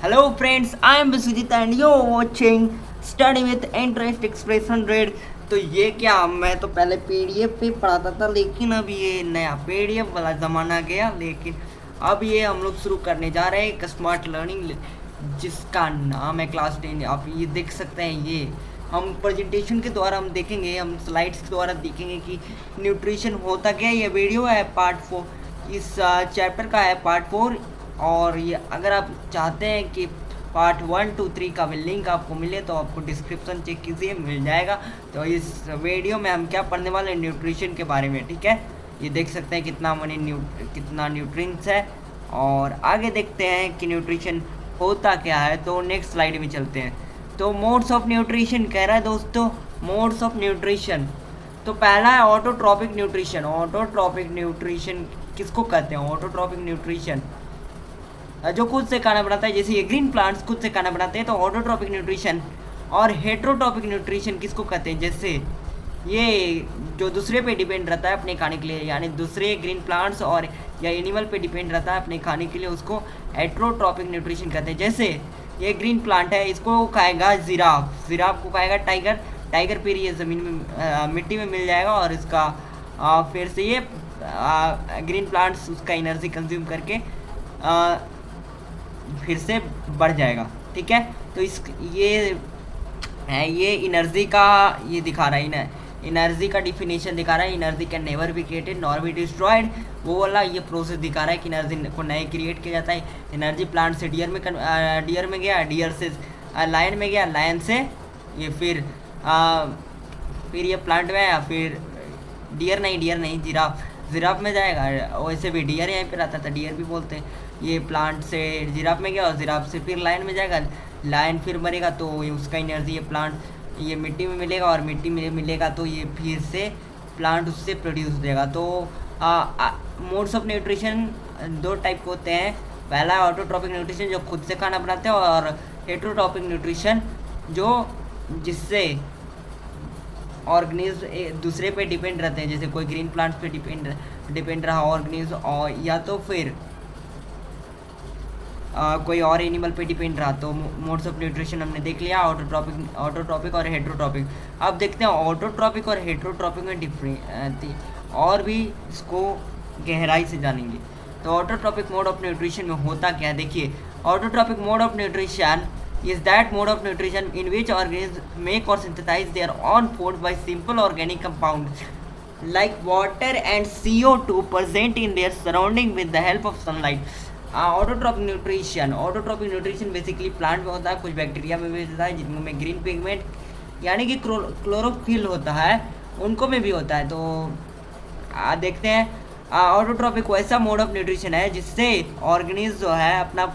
Hello friends, I am Biswajit and you're watching Study with Interest Express 100। तो ये क्या, मैं तो पहले पीडीएफ पे पढ़ाता था, लेकिन अब ये नया पीडीएफ वाला ज़माना गया। लेकिन अब ये हम लोग शुरू करने जा रहे हैं एक स्मार्ट लर्निंग, जिसका नाम है क्लास 10। आप ये देख सकते हैं, ये हम प्रेजेंटेशन के द्वारा हम देखेंगे, हम स्लाइड्स के द्वारा देखेंगे कि न्यूट्रिशन होता क्या है। ये वीडियो है पार्ट 4, इस चैप्टर का है पार्ट 4। और ये अगर आप चाहते हैं कि पार्ट 1 2 3 का भी लिंक आपको मिले तो आपको डिस्क्रिप्शन चेक कीजिए, मिल जाएगा। तो इस वीडियो में हम क्या पढ़ने वाले हैं, न्यूट्रिशन के बारे में, ठीक है। ये देख सकते हैं कितना न्यूट्रिएंट्स है। और आगे देखते हैं कि न्यूट्रिशन होता क्या है। तो नेक्स्ट स्लाइड में चलते हैं। तो मोड्स ऑफ न्यूट्रिशन कह रहा है दोस्तों, मोड्स ऑफ न्यूट्रिशन। तो पहला है ऑटोट्रॉपिक न्यूट्रिशन। ऑटोट्रॉपिक न्यूट्रिशन किसको कहते हैं? ऑटोट्रॉपिक न्यूट्रिशन जो खुद से खाना बनाता है, जैसे ये ग्रीन प्लांट्स खुद से खाना बनाते हैं, तो ऑटोट्रॉपिक न्यूट्रिशन। और हेट्रोट्रॉपिक न्यूट्रिशन किसको कहते हैं? जैसे ये जो दूसरे पे डिपेंड रहता है अपने खाने के लिए, यानी दूसरे ग्रीन प्लांट्स और या एनिमल पे डिपेंड रहता है अपने खाने के लिए, उसको हेट्रोट्रॉपिक न्यूट्रिशन कहते हैं। जैसे ये ग्रीन प्लांट है, इसको खाएगा जिराफ, जिराफ को खाएगा टाइगर, टाइगर फिर ये ज़मीन में मिट्टी में मिल जाएगा, और इसका फिर से ये ग्रीन प्लांट्स उसका एनर्जी कंज्यूम करके फिर से बढ़ जाएगा, ठीक है। तो इस ये एनर्जी का ये दिखा रहा है, एनर्जी का डिफिनेशन दिखा रहा है। Energy can never be created nor be destroyed, वो वाला ये प्रोसेस दिखा रहा है कि एनर्जी को नए क्रिएट किया जाता है। एनर्जी प्लांट से डियर में गया, डियर से लायन में गया, लायन से ये फिर ये प्लांट में आया, फिर डियर नहीं जिराफ में जाएगा। वैसे भी डियर यहीं पे रहता था, डियर भी बोलते हैं। ये प्लांट से जिराफ में गया और जिराफ से फिर लायन में जाएगा, लायन फिर मरेगा तो उसका एनर्जी ये प्लांट ये मिट्टी में मिलेगा, और मिट्टी में मिलेगा तो ये फिर से प्लांट उससे प्रोड्यूस देगा। तो मोड्स ऑफ न्यूट्रिशन दो टाइप के होते हैं। पहला है ऑटोट्रॉपिक न्यूट्रिशन जो खुद से खाना बनाते हैं, और हेट्रोट्रॉपिक न्यूट्रिशन जो जिससे ऑर्गेनिज्म दूसरे पे डिपेंड रहते हैं, जैसे कोई ग्रीन प्लांट्स पे डिपेंड रहा ऑर्गेनिज्म, और या तो फिर कोई और एनिमल पे डिपेंड रहा। तो मोड्स ऑफ न्यूट्रिशन हमने देख लिया, ऑटोट्रॉपिक और हेट्रोट्रॉपिक। अब देखते हैं ऑटोट्रॉपिक और हेट्रोट्रॉपिक में डिफरेंस, और भी इसको गहराई से जानेंगे। तो ऑटोट्रॉपिक मोड ऑफ न्यूट्रिशन में होता क्या है, देखिए। Autotrophic mode of nutrition is that mode of nutrition in which organisms make or synthesize their own food by simple organic compounds like water and CO2 present in their surrounding with the help of sunlight। Autotrophic nutrition basically plant में होता है, कुछ bacteria में भी होता है, जिनमें green pigment यानी कि क्लोरोफिल होता है, उनको में भी होता है। तो देखते हैं ऑटोट्रॉपिक वैसा मोड ऑफ न्यूट्रिशन है जिससे ऑर्गेनिज्म जो है अपना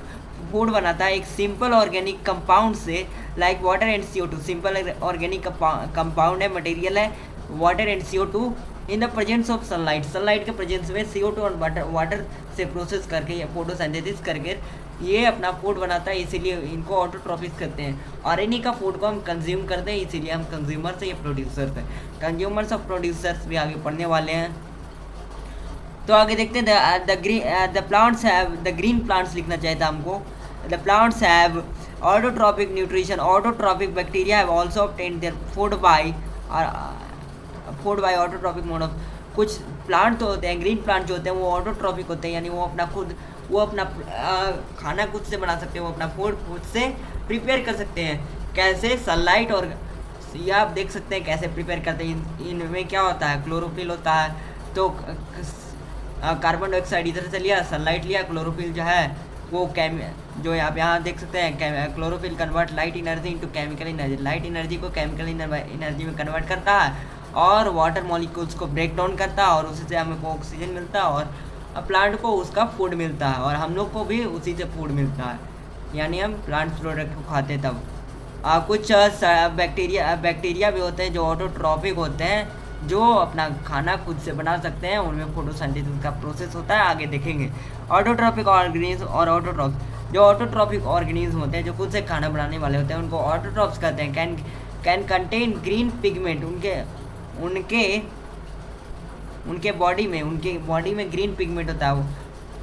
फूड बनाता है एक सिंपल ऑर्गेनिक कंपाउंड से, like water and CO2। Simple organic compound है, मटेरियल है water and CO2 in the presence of sunlight. Sunlight के प्रेजेंस में CO2 और वाटर से प्रोसेस करके या फोटोसिंथेसिस करके ये अपना फूड बनाता है, इसीलिए इनको ऑटोट्रॉपिक कहते हैं। और इन्हीं का फूड को हम कंज्यूम करते हैं, इसीलिए हम कंज्यूमर्स या प्रोड्यूसर्स हैं। कंज्यूमर्स और प्रोड्यूसर्स भी आगे पढ़ने वाले हैं। तो आगे देखते हैं the plants have the green plants लिखना चाहिए था हमको। The plants have autotrophic nutrition. Autotrophic bacteria have also obtained their food by autotrophic mode of. कुछ प्लांट तो होते हैं, ग्रीन प्लांट जो होते हैं वो ऑटोट्रॉपिक होते हैं, यानी वो अपना खाना खुद से बना सकते हैं, वो अपना फूड खुद से प्रिपेयर कर सकते हैं। कैसे? सनलाइट, और ये आप देख सकते हैं कैसे प्रिपेयर करते हैं। इनमें क्या होता है, क्लोरोफिल होता है, तो कार्बन डाइऑक्साइड इधर से लिया, सनलाइट लिया, क्लोरोफिल जो है वो जो आप यहाँ देख सकते हैं, chlorophyll convert light energy into chemical energy. Light energy को केमिकल एनर्जी में कन्वर्ट करता है, और वाटर मॉलिक्यूल्स को ब्रेक डाउन करता है, और उसी से हमें ऑक्सीजन मिलता है, और प्लांट को उसका फूड मिलता है, और हम लोग को भी उसी से फूड मिलता है, यानी हम प्लांट प्रोडक्ट को खाते तब। कुछ बैक्टीरिया भी होते हैं जो ऑटोट्रॉपिक होते हैं, जो अपना खाना खुद से बना सकते हैं, उनमें फोटोसिंथेसिस का प्रोसेस होता है, आगे देखेंगे। ऑटोट्रॉपिक ऑर्गेनिज्म और ऑटोट्रॉप्स। जो ऑटोट्रॉपिक ऑर्गेनिज्म होते हैं जो खुद से खाना बनाने वाले होते हैं, उनको ऑटोट्रॉप्स कहते हैं। Can contain green pigment. उनके बॉडी में ग्रीन पिगमेंट होता है,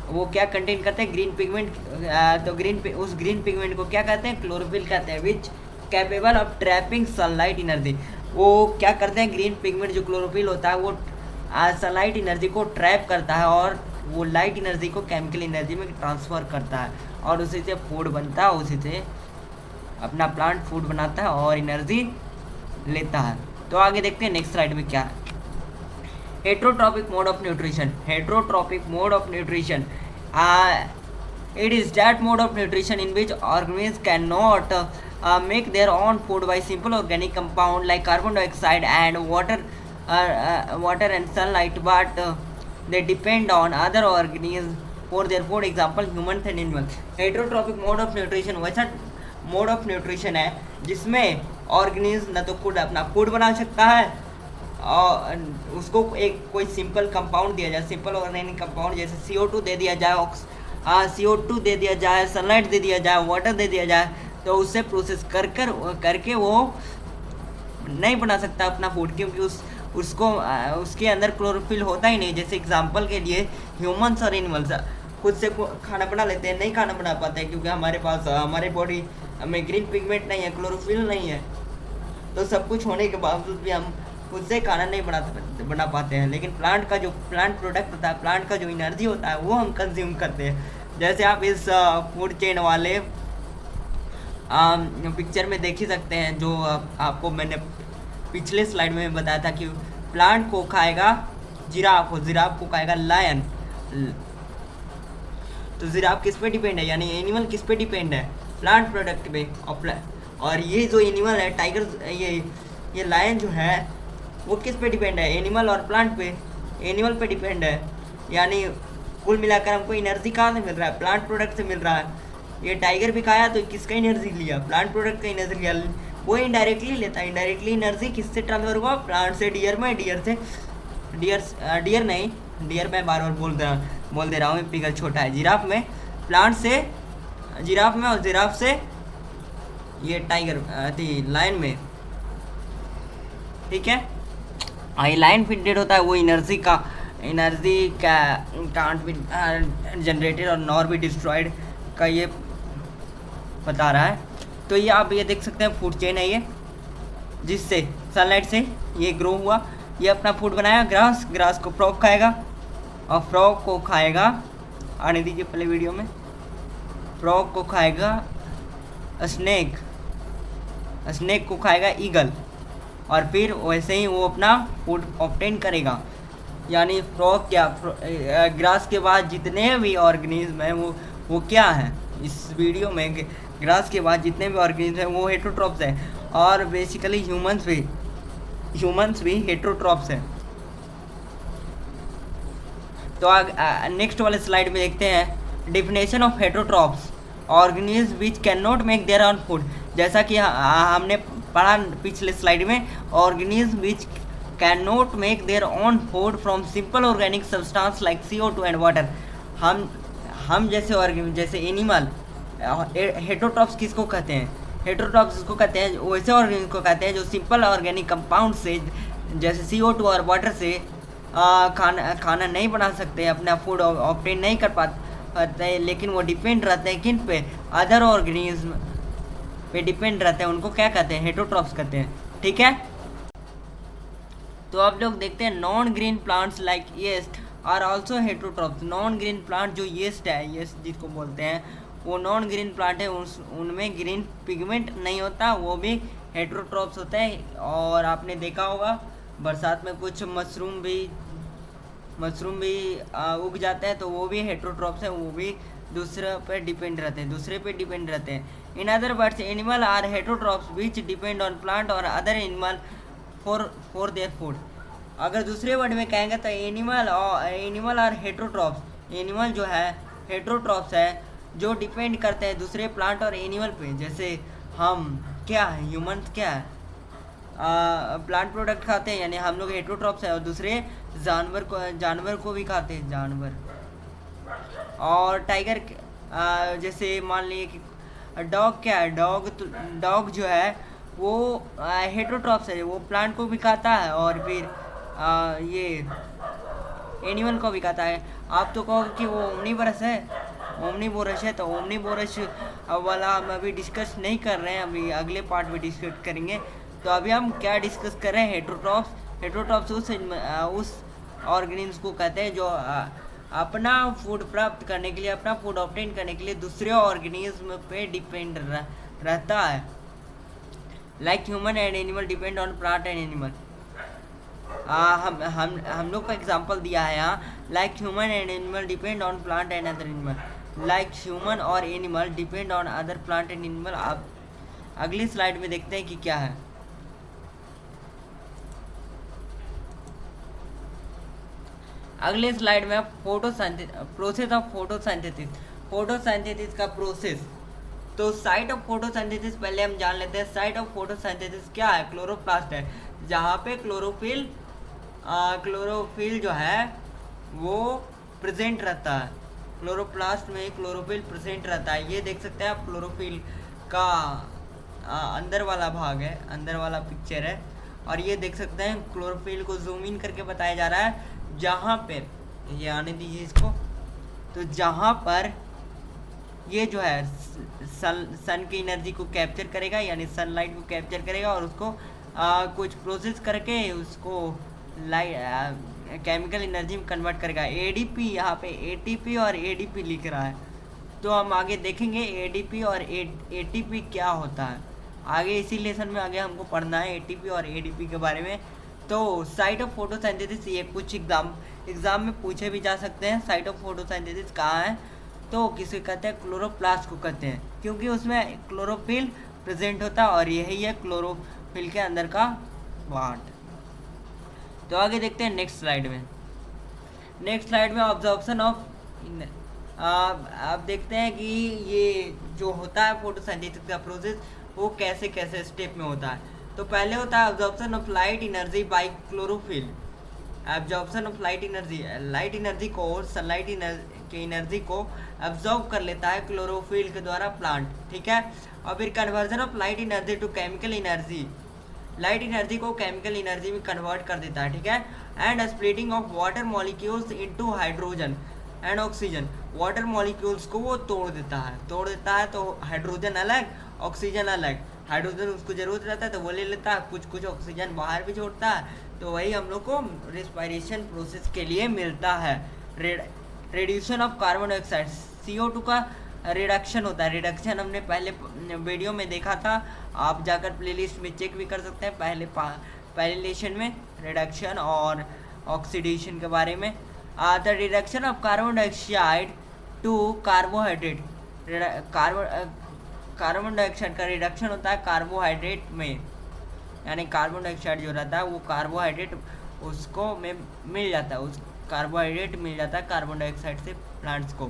वो क्या कंटेन करते हैं, ग्रीन पिगमेंट। तो उस ग्रीन पिगमेंट को क्या कहते हैं, क्लोरोफिल कहते हैं, which capable of trapping sunlight energy. वो क्या करते हैं, ग्रीन पिगमेंट जो क्लोरोफिल होता है वो सनलाइट एनर्जी को ट्रैप करता है और वो लाइट एनर्जी को केमिकल एनर्जी में ट्रांसफ़र करता है और उसी से फूड बनता है, उसी से अपना प्लांट फूड बनाता है और एनर्जी लेता है। तो आगे देखते हैं नेक्स्ट स्लाइड में क्या है। Heterotrophic mode of nutrition. Heterotrophic mode of nutrition, it is that mode of nutrition in which organisms cannot make their own food by simple organic compound like carbon dioxide and water and sunlight, but they depend on other organisms for their food, example humans and animals. Heterotrophic mode of nutrition वैसा mode of nutrition है जिसमें organism न तो खुद अपना food बना सकता है और उसको एक कोई सिंपल कंपाउंड दिया जाए, सिंपल ऑर्गेनिक कंपाउंड जैसे CO2 दे दिया जाए, CO2 दे दिया जाए, सनलाइट दे दिया जाए, वाटर दे दिया जाए, तो उससे प्रोसेस करके वो नहीं बना सकता अपना फूड, क्योंकि उसके अंदर क्लोरोफिल होता ही नहीं। जैसे एग्जांपल के लिए ह्यूमंस और एनिमल्स खुद से खाना बना लेते हैं, नहीं खाना बना पाते हैं क्योंकि हमारे पास हमारे बॉडी में ग्रीन पिगमेंट नहीं है, क्लोरोफिल नहीं है, तो सब कुछ होने के बावजूद भी हम खुद से खाना नहीं बना पाते हैं। लेकिन प्लांट का जो प्लांट प्रोडक्ट होता है, प्लांट का जो एनर्जी होता है वो हम कंज्यूम करते हैं। जैसे आप इस फूड चेन वाले पिक्चर में देख ही सकते हैं, जो आपको मैंने पिछले स्लाइड में बताया था कि प्लांट को खाएगा जिराफ, जिराफ को खाएगा लायन। तो जिराफ किस पे डिपेंड है, यानी एनिमल किस पे डिपेंड है, प्लांट प्रोडक्ट पे। और ये जो एनिमल है टाइगर, ये लायन जो है वो किस पे डिपेंड है, एनिमल और प्लांट पे, एनिमल पे डिपेंड है। यानी कुल मिलाकर हमको एनर्जी कहाँ से मिल रहा है, प्लांट प्रोडक्ट से मिल रहा है। ये टाइगर भी खाया तो किसका एनर्जी लिया, प्लांट प्रोडक्ट का एनर्जी लिया, वो इनडायरेक्टली लेता है। इनडायरेक्टली एनर्जी किससे ट्रांसफर हुआ, प्लांट से डियर में, डियर से डियर नहीं, डियर में बार बार बोल दे रहा हूँ, पिगल छोटा है। जिराफ में प्लांट से, जिराफ में, और जिराफ से ये टाइगर थी लायन में, ठीक है। ये लाइन फीडेड होता है, वो एनर्जी का कांट बी जनरेटेड और नॉर बी डिस्ट्रॉयड का ये बता रहा है। तो ये आप ये देख सकते हैं फूड चेन है ये, जिससे सनलाइट से ये ग्रो हुआ, ये अपना फूड बनाया, ग्रास को फ्रॉग खाएगा और फ्रॉग को खाएगा, आने दीजिए पहले वीडियो में, फ्रॉग को खाएगा स्नेक को खाएगा ईगल, और फिर वैसे ही वो अपना फूड ऑब्टेन करेगा। यानी फ्रॉग क्या, ग्रास के बाद जितने भी ऑर्गेनिज्म हैं वो क्या है, इस वीडियो में ग्रास के बाद जितने भी ऑर्गेनिज्म हैं वो हेटरोट्रॉप्स हैं, और बेसिकली ह्यूमंस भी हेटरोट्रॉप्स हैं। तो नेक्स्ट वाले स्लाइड में देखते हैं definition of heterotrophs, organism which can not make their own food. जैसा कि हमने पढ़ा पिछले स्लाइड में, organism which can not make their own food from simple organic substance like CO2 and water. हम जैसे एनिमल, हेटरोट्रॉप्स किसको कहते हैं, हेटरोट्रॉप्स इसको कहते हैं, वैसे ऑर्गेनिज्म को कहते हैं जो सिंपल ऑर्गेनिक कंपाउंड से, जैसे CO2 और वाटर से खाना नहीं बना सकते, अपना फूड ऑब्टेन नहीं कर पाते, लेकिन वो डिपेंड रहते हैं किन पे, अदर ऑर्गेनिज्म पे डिपेंड रहते हैं, उनको क्या कहते हैं, हेटरोट्रॉप्स कहते हैं, ठीक है। तो आप लोग देखते हैं non green plants like yeast are also heterotrophs. Non green plant जो येस्ट है, येस्ट जिसको बोलते हैं, वो नॉन ग्रीन प्लांट है, उनमें ग्रीन पिगमेंट नहीं होता, वो भी हेटरोट्रॉप्स होते हैं। और आपने देखा होगा बरसात में कुछ मशरूम भी उग जाते हैं, तो वो भी हेटरोट्रॉप्स हैं, वो भी दूसरे पे डिपेंड रहते हैं। In other words animal are heterotrophs which depend on plant और other animal for their food. अगर दूसरे वर्ड में कहेंगे तो एनिमल आर हेटरोट्रॉप्स, एनिमल जो है हेटरोट्रॉप्स है, जो डिपेंड करते हैं दूसरे प्लांट और एनिमल पे। जैसे हम क्या है, ह्यूमंस क्या है, प्लांट प्रोडक्ट खाते हैं, यानी हम लोग हेटरोट्रॉप्स है, और दूसरे जानवर को भी खाते हैं, जानवर। और टाइगर, जैसे मान लीजिए कि डॉग क्या है, डॉग जो है वो हेटरोट्रॉप्स है, वो प्लांट को भी खाता है और फिर ये एनिमल को भी खाता है। आप तो कहोगे कि वो ओमनीवरस है, ओमनीवोरस है, तो ओमनीवोरस वाला हम अभी डिस्कस नहीं कर रहे हैं, अभी अगले पार्ट में डिस्कस करेंगे। तो अभी हम क्या डिस्कस कर रहे हैं, हेट्रोट्रॉप्स। हेट्रोट्रॉप्स उस ऑर्गेनिज्म को कहते हैं जो अपना फूड प्राप्त करने के लिए, अपना फूड ऑब्टेन करने के लिए दूसरे ऑर्गेनिज्म पे डिपेंड रहता है। Like human and animal depend on plant and animal. हम लोग का एग्जांपल दिया है यहाँ, like human and animal depend on plant and other animal. Like human और animal depend on other plant and animal. आप अगली स्लाइड में देखते हैं कि क्या है। अगले स्लाइड में प्रोसेस ऑफ फोटोसिंथेसिस, फोटोसिंथेसिस का प्रोसेस। तो साइट ऑफ फोटोसिंथेसिस पहले हम जान लेते हैं। साइट ऑफ फोटोसिंथेसिस क्या है, क्लोरोप्लास्ट है, जहाँ पे क्लोरोफिल जो है वो प्रेजेंट रहता है। क्लोरोप्लास्ट में क्लोरोफिल प्रेजेंट रहता है। ये देख सकते हैं आप, क्लोरोफिल का अंदर वाला भाग है, अंदर वाला पिक्चर है। और ये देख सकते हैं क्लोरोफिल को जूम इन करके बताया जा रहा है, जहाँ पे ये आने दीजिए इसको। तो जहाँ पर ये जो है सन की एनर्जी को कैप्चर करेगा, यानी सनलाइट को कैप्चर करेगा और उसको कुछ प्रोसेस करके उसको लाइट केमिकल एनर्जी में कन्वर्ट करेगा। एडीपी, यहाँ पे एटीपी और एडीपी लिख रहा है, तो हम आगे देखेंगे एडीपी और एटीपी क्या होता है। आगे इसी लेसन में आगे हमको पढ़ना है एटीपी और एडीपी के बारे में। तो साइट ऑफ फोटोसिंथेसिस, ये कुछ एग्जाम में पूछे भी जा सकते हैं। साइट ऑफ फोटोसिंथेसिस कहाँ है, तो किसे कहते हैं, क्लोरोप्लास्ट को कहते हैं, क्योंकि उसमें क्लोरोफिल प्रेजेंट होता है और यही है क्लोरोफिल के अंदर का पार्ट। तो आगे देखते हैं नेक्स्ट स्लाइड में। नेक्स्ट स्लाइड में ऑब्जर्वेशन ऑफ, आप देखते हैं कि ये जो होता है फोटोसिंथेसिस का प्रोसेस, वो कैसे कैसे स्टेप में होता है। तो पहले होता है observation of light energy by chlorophyll. Absorption of light energy, light energy को, सनलाइट की एनर्जी को एब्जॉर्ब कर लेता है क्लोरोफिल के द्वारा प्लांट, ठीक है। और फिर conversion of light energy to chemical energy, light energy को केमिकल एनर्जी में कन्वर्ट कर देता है, ठीक है। And splitting of water molecules into hydrogen and oxygen, water molecules को वो तोड़ देता है। तो हाइड्रोजन अलग, ऑक्सीजन अलग। हाइड्रोजन उसको जरूरत रहता है तो वो ले लेता है, कुछ ऑक्सीजन बाहर भी छोड़ता है, तो वही हम लोग को रेस्पिरेशन प्रोसेस के लिए मिलता है। Reduction of carbon dioxide, CO2 का रिडक्शन होता है। रिडक्शन हमने पहले वीडियो में देखा था, आप जाकर प्लेलिस्ट में चेक भी कर सकते हैं, पहले लेसन में रिडक्शन और ऑक्सीडेशन के बारे में। The reduction of carbon dioxide to carbohydrate, carbon dioxide का रिडक्शन होता है कार्बोहाइड्रेट में, यानी कार्बन डाइऑक्साइड जो रहता है वो कार्बोहाइड्रेट उसको में मिल जाता है, उस कार्बोहाइड्रेट मिल जाता है कार्बन डाइऑक्साइड से प्लांट्स को।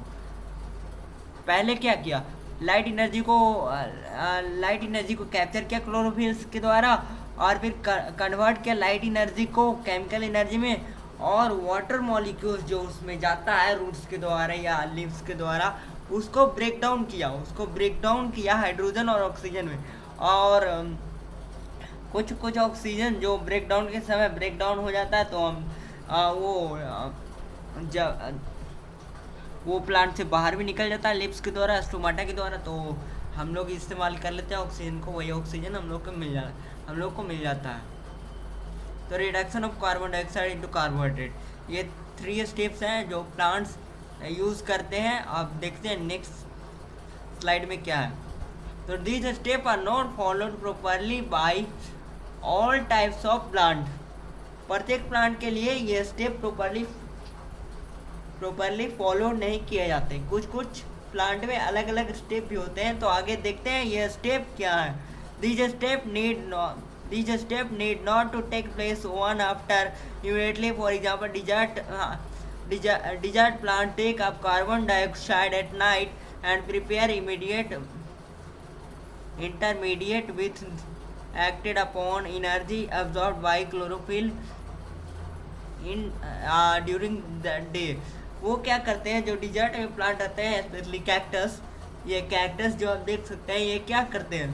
पहले क्या किया, लाइट एनर्जी को कैप्चर किया क्लोरोफिल्स के द्वारा, और फिर कन्वर्ट किया लाइट एनर्जी को केमिकल एनर्जी में, और वाटर मॉलिक्यूल्स जो उसमें जाता है रूट्स के द्वारा या लीव्स के द्वारा, उसको ब्रेक डाउन किया हाइड्रोजन और ऑक्सीजन में। और कुछ ऑक्सीजन जो ब्रेक डाउन के समय ब्रेक डाउन हो जाता है, तो हम वो प्लांट से बाहर भी निकल जाता है लिप्स के द्वारा, स्टोमाटा के द्वारा, तो हम लोग इस्तेमाल कर लेते हैं ऑक्सीजन को, वही ऑक्सीजन हम लोग को मिल जाता है। तो reduction of carbon dioxide into carbohydrate, ये 3 स्टेप्स हैं जो प्लांट्स यूज़ करते हैं। आप देखते हैं नेक्स्ट स्लाइड में क्या है। तो this step are not followed properly by all types of plant, प्रत्येक प्लांट के लिए ये स्टेप प्रॉपरली फॉलो नहीं किए जाते, कुछ प्लांट में अलग अलग स्टेप भी होते हैं। तो आगे देखते हैं ये स्टेप क्या है। This step need not to take place one after immediately. For example desert plant take up carbon dioxide at night and prepare intermediate with acted upon energy absorbed by chlorophyll in during the day। वो क्या करते हैं, जो dessert में plant रहते हैं, specially cactus, ये cactus जो आप देख सकते हैं, ये क्या करते हैं,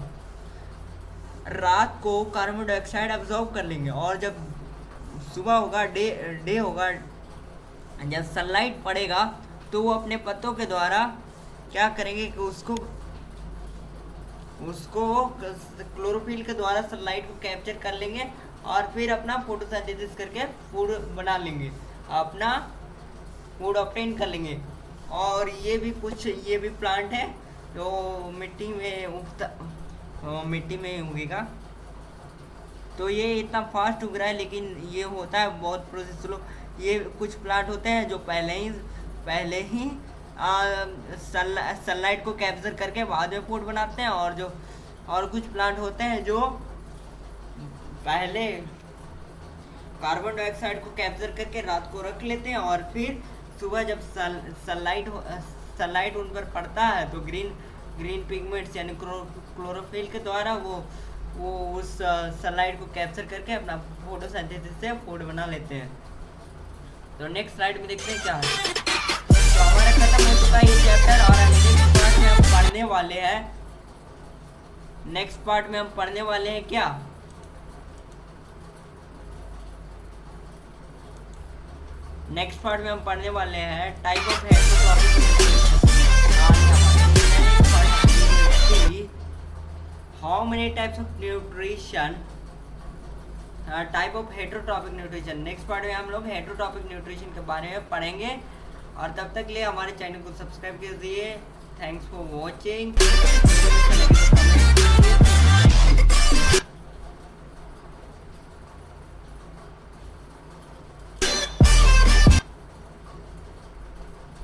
रात को कार्बन डाइऑक्साइड एब्जॉर्ब कर लेंगे, और जब सुबह होगा, डे होगा, जब सनलाइट पड़ेगा तो वो अपने पत्तों के द्वारा क्या करेंगे कि उसको क्लोरोफिल के द्वारा सनलाइट को कैप्चर कर लेंगे और फिर अपना फोटोसिंथेसिस करके फूड बना लेंगे, अपना फूड ऑब्टेन कर लेंगे। और ये भी प्लांट है जो मिट्टी में उगेगा। तो ये इतना फास्ट उग रहा है, लेकिन ये होता है बहुत प्रोसेस स्लो। ये कुछ प्लांट होते हैं जो पहले ही सनलाइट को कैप्चर करके बाद में फूड बनाते हैं, और कुछ प्लांट होते हैं जो पहले कार्बन डाइऑक्साइड को कैप्चर करके रात को रख लेते हैं और फिर सुबह जब सनलाइट उन पर पड़ता है तो ग्रीन पिगमेंट्स यानी क्लोरोफिल के द्वारा वो उस सनलाइट को कैप्चर करके अपना फोटोसिंथेसिस से फूड बना लेते हैं। तो नेक्स्ट स्लाइड में देखते हैं क्या है। तो हमारा खत्म हो चुका है ये चैप्टर, और नेक्स्ट पार्ट में हम पढ़ने वाले हैं क्या, नेक्स्ट पार्ट में हम पढ़ने वाले हैं type of how many types of nutrition, type of heterotrophic nutrition. Next part में हम लोग हेटेरोट्रॉपिक न्यूट्रिशन के बारे में पढ़ेंगे, और तब तक लिए हमारे चैनल को सब्सक्राइब कीजिए। Thanks for watching.